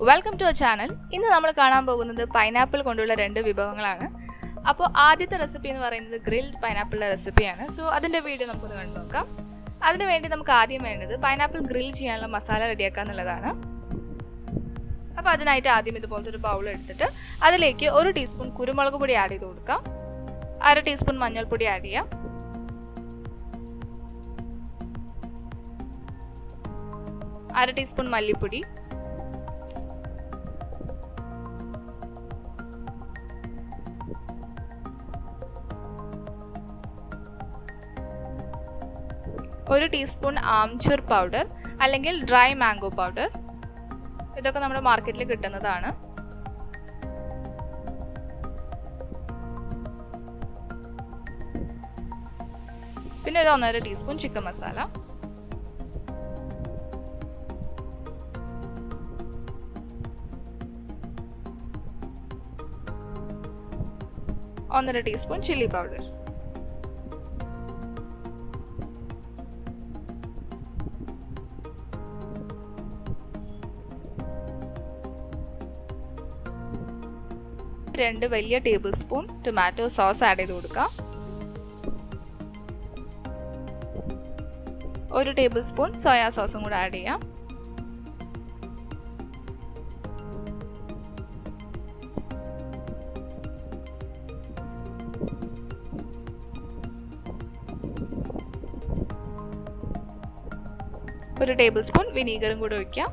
Welcome to our channel. ഇന്ന് നമ്മൾ കാണാൻ പോകുന്നത് പൈനാപ്പിൾ കൊണ്ടുള്ള രണ്ട് വിഭവങ്ങളാണ്. അപ്പോൾ ആദ്യത്തെ റെസിപ്പി എന്ന് പറയുന്നത് ഗ്രിൽഡ് പൈനാപ്പിളിൻ്റെ റെസിപ്പിയാണ്. സോ അതിൻ്റെ വീഡിയോ നമുക്കൊന്ന് കണ്ടു നോക്കാം. അതിനുവേണ്ടി നമുക്ക് ആദ്യം വേണ്ടത് പൈനാപ്പിൾ ഗ്രിൽ ചെയ്യാനുള്ള മസാല റെഡിയാക്കുക എന്നുള്ളതാണ്. അപ്പോൾ അതിനായിട്ട് ആദ്യം ഇതുപോലത്തെ ഒരു ബൗൾ എടുത്തിട്ട് അതിലേക്ക് 1 ടീസ്പൂൺ കുരുമുളക് പൊടി ആഡ് ചെയ്ത് കൊടുക്കാം. 1/2 ടീസ്പൂൺ മഞ്ഞൾപ്പൊടി ആഡ് ചെയ്യാം. 1/2 ടീസ്പൂൺ മല്ലിപ്പൊടി, 1 ടീസ്പൂൺ ആംചൂർ പൗഡർ അല്ലെങ്കിൽ ഡ്രൈ മാംഗോ പൗഡർ. ഇതൊക്കെ നമ്മുടെ മാർക്കറ്റിൽ കിട്ടുന്നതാണ്. പിന്നെ ഒരു 1.5 ടീസ്പൂൺ ചിക്കൻ മസാല. ഒന്നര ടീസ്പൂൺ ചില്ലി പൗഡർ. രണ്ട് വലിയ table spoon tomato sauce add ചെയ്ത് കൊടുക്കാം. 1 ടേബിൾ സ്പൂൺ സോയാ സോസും കൂടെ ആഡ് ചെയ്യാം. ഒരു ടേബിൾ സ്പൂൺ വിനീഗറും കൂടെ ഒഴിക്കാം.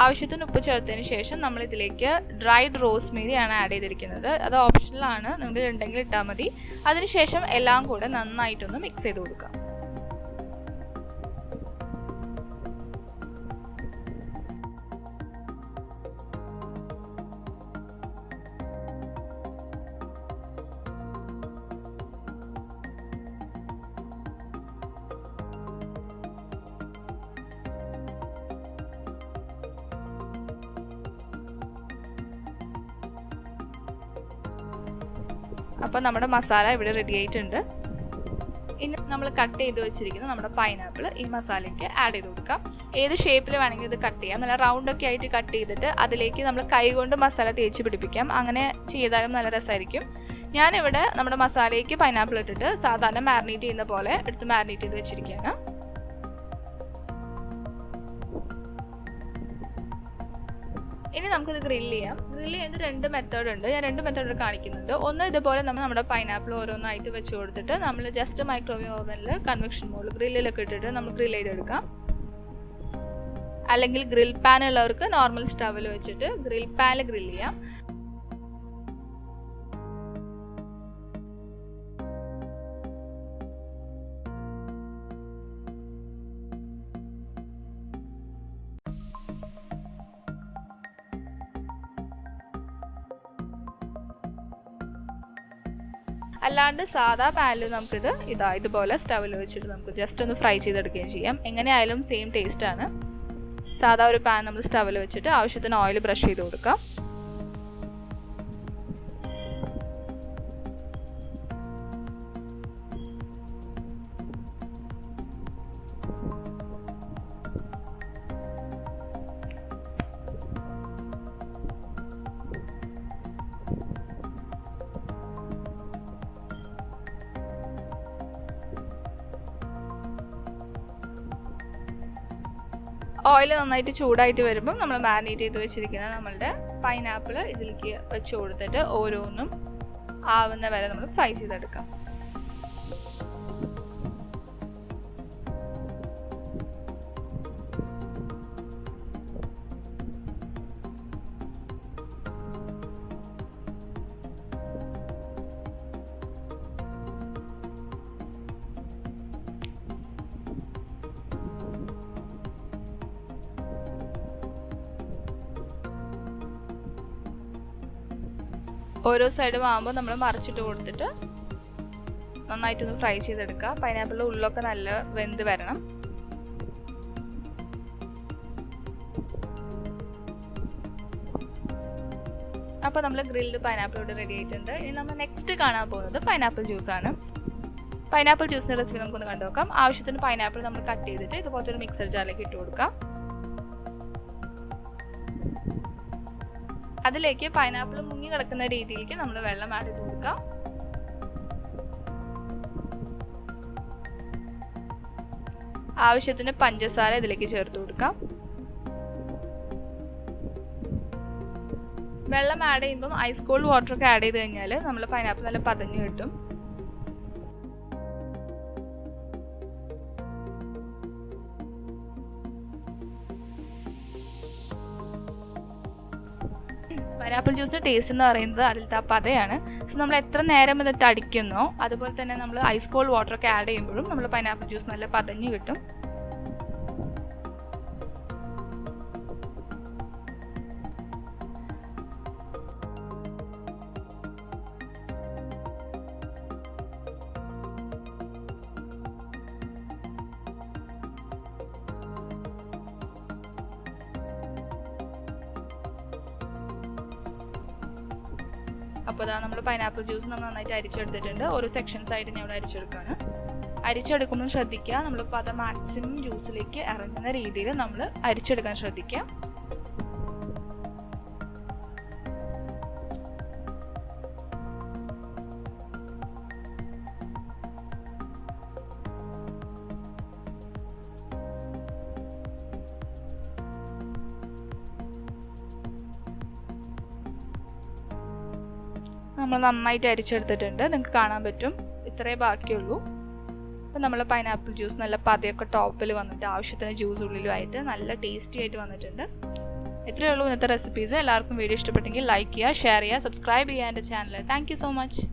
ആവശ്യത്തിന് ഉപ്പ് ചേർത്തതിന് ശേഷം നമ്മൾ ഇതിലേക്ക് ഡ്രൈഡ് റോസ്മേരി ആണ് ആഡ് ചെയ്തിരിക്കുന്നത്. അത് ഓപ്ഷണലാണ്, നിങ്ങൾക്ക് ഉണ്ടെങ്കിൽ ഇട്ടാൽ മതി. അതിനുശേഷം എല്ലാം കൂടെ നന്നായിട്ടൊന്ന് മിക്സ് ചെയ്ത് കൊടുക്കാം. അപ്പോൾ നമ്മുടെ മസാല ഇവിടെ റെഡി ആയിട്ടുണ്ട്. ഇനി നമ്മൾ കട്ട് ചെയ്ത് വെച്ചിരിക്കുന്ന നമ്മുടെ പൈനാപ്പിൾ ഈ മസാലയ്ക്ക് ആഡ് ചെയ്ത് കൊടുക്കാം. ഏത് ഷേപ്പിൽ വേണമെങ്കിൽ ഇത് കട്ട് ചെയ്യാം. നല്ല റൗണ്ട് ഒക്കെ ആയിട്ട് കട്ട് ചെയ്തിട്ട് അതിലേക്ക് നമ്മൾ കൈ കൊണ്ട് മസാല തേച്ച് പിടിപ്പിക്കാം. അങ്ങനെ ചെയ്താലും നല്ല രസമായിരിക്കും. ഞാനിവിടെ നമ്മുടെ മസാലയ്ക്ക് പൈനാപ്പിൾ ഇട്ടിട്ട് സാധാരണ മാരിനേറ്റ് ചെയ്യുന്ന പോലെ എടുത്ത് മാരിനേറ്റ് ചെയ്ത് വെച്ചിരിക്കുകയാണ്. ഇനി നമുക്കിത് ഗ്രില്ല് ചെയ്യാം. ഗ്രില്ല് ചെയ്യുന്നത് 2 മെത്തേഡ് ഉണ്ട്. ഞാൻ 2 മെത്തേഡ് കാണിക്കുന്നുണ്ട്. ഒന്ന് ഇതുപോലെ നമ്മുടെ പൈനാപ്പിൾ ഓരോന്നായിട്ട് വെച്ച് കൊടുത്തിട്ട് നമ്മൾ ജസ്റ്റ് മൈക്രോവേവ് ഓവനിൽ കൺവെക്ഷൻ മോഡിൽ ഗ്രില്ലിലൊക്കെ ഇട്ടിട്ട് നമ്മൾ ഗ്രില്ല് ചെയ്തെടുക്കാം. അല്ലെങ്കിൽ ഗ്രിൽ പാൻ ഉള്ളവർക്ക് നോർമൽ സ്റ്റവിൽ വെച്ചിട്ട് ഗ്രിൽ പാനിൽ ഗ്രില്ല് ചെയ്യാം. അല്ലാണ്ട് സാധാ പാനിൽ നമുക്കിത് ഇതുപോലെ സ്റ്റവിൽ വെച്ചിട്ട് നമുക്ക് ജസ്റ്റ് ഒന്ന് ഫ്രൈ ചെയ്തെടുക്കുകയും ചെയ്യാം. എങ്ങനെയായാലും സെയിം ടേസ്റ്റ് ആണ്. സാധാ ഒരു പാൻ നമ്മൾ സ്റ്റവിൽ വെച്ചിട്ട് ആവശ്യത്തിന് ഓയിൽ ബ്രഷ് ചെയ്ത് കൊടുക്കാം. ഓയിൽ നന്നായിട്ട് ചൂടായിട്ട് വരുമ്പം നമ്മൾ മാരിനേറ്റ് ചെയ്ത് വെച്ചിരിക്കുന്ന നമ്മളുടെ പൈനാപ്പിൾ ഇതിലേക്ക് വെച്ച് കൊടുത്തിട്ട് ഓരോന്നും ആവുന്ന വരെ നമ്മൾ ഫ്രൈ ചെയ്തെടുക്കാം. ഓരോ സൈഡും ആകുമ്പോൾ നമ്മൾ മറിച്ചിട്ട് കൊടുത്തിട്ട് നന്നായിട്ടൊന്ന് ഫ്രൈ ചെയ്തെടുക്കുക. പൈനാപ്പിളിൻ്റെ ഉള്ളൊക്കെ നല്ല വെന്ത് വരണം. അപ്പോൾ നമ്മൾ ഗ്രിൽഡ് പൈനാപ്പിൾ ഇവിടെ റെഡി ആയിട്ടുണ്ട്. ഇനി നമ്മൾ നെക്സ്റ്റ് കാണാൻ പോകുന്നത് പൈനാപ്പിൾ ജ്യൂസാണ്. പൈനാപ്പിൾ ജ്യൂസിൻ്റെ റെസിപ്പി നമുക്കൊന്ന് കണ്ടു നോക്കാം. ആവശ്യത്തിന് പൈനാപ്പിൾ നമ്മൾ കട്ട് ചെയ്തിട്ട് ഇതുപോലത്തെ ഒരു മിക്സർ ജാറിലേക്ക് ഇട്ട് കൊടുക്കാം. അതിലേക്ക് പൈനാപ്പിൾ മുങ്ങി കിടക്കുന്ന രീതിയിലേക്ക് നമ്മൾ വെള്ളം ആഡ് ചെയ്ത് കൊടുക്കാം. ആവശ്യത്തിന് പഞ്ചസാര ഇതിലേക്ക് ചേർത്ത് കൊടുക്കാം. വെള്ളം ആഡ് ചെയ്യുമ്പം ഐസ് കോൾഡ് വാട്ടർ ഒക്കെ ആഡ് ചെയ്ത് കഴിഞ്ഞാൽ നമ്മൾ പൈനാപ്പിൾ നല്ല പതഞ്ഞ് കിട്ടും. പൈനാപ്പിൾ ജ്യൂസിൻ്റെ ടേസ്റ്റ് എന്ന് പറയുന്നത് അതിലത്തെ ആ പതയാണ്. സോ നമ്മൾ എത്ര നേരം ഇതിട്ട് അടിക്കുന്നോ അതുപോലെ തന്നെ നമ്മൾ ഐസ് കോൾഡ് വാട്ടർ ഒക്കെ ആഡ് ചെയ്യുമ്പോഴും നമ്മൾ പൈനാപ്പിൾ ജ്യൂസ് നല്ല പതഞ്ഞ് കിട്ടും. അപ്പോൾ ഇതാ നമ്മൾ പൈനാപ്പിൾ ജ്യൂസ് നമ്മൾ നന്നായിട്ട് അരിച്ചെടുത്തിട്ടുണ്ട്. ഓരോ സെക്ഷൻസ് ആയിട്ട് ഞാൻ ഇവിടെ അരിച്ചെടുക്കുകയാണ്. അരിച്ചെടുക്കുമ്പോൾ ശ്രദ്ധിക്കുക, നമ്മൾ പത മാക്സിമം ജ്യൂസിലേക്ക് ഇറങ്ങുന്ന രീതിയിൽ നമ്മൾ അരിച്ചെടുക്കാൻ ശ്രദ്ധിക്കുക. നമ്മൾ നന്നായിട്ട് അരിച്ചെടുത്തിട്ടുണ്ട്. നിങ്ങൾക്ക് കാണാൻ പറ്റും, ഇത്രേ ബാക്കിയുള്ളൂ. അപ്പോൾ നമ്മൾ പൈനാപ്പിൾ ജ്യൂസ് നല്ല പതയൊക്കെ ടോപ്പിൽ വന്നിട്ട് ആവശ്യത്തിന് ജ്യൂസ് ഉള്ളിലുമായിട്ട് നല്ല ടേസ്റ്റി ആയിട്ട് വന്നിട്ടുണ്ട്. ഇത്രയേ ഉള്ളൂ ഇന്നത്തെ റെസിപ്പീസ്. എല്ലാവർക്കും വീഡിയോ ഇഷ്ടപ്പെട്ടെങ്കിൽ ലൈക്ക് ചെയ്യുക, ഷെയർ ചെയ്യുക, സബ്സ്ക്രൈബ് ചെയ്യുക എൻ്റെ channel. Thank you so much.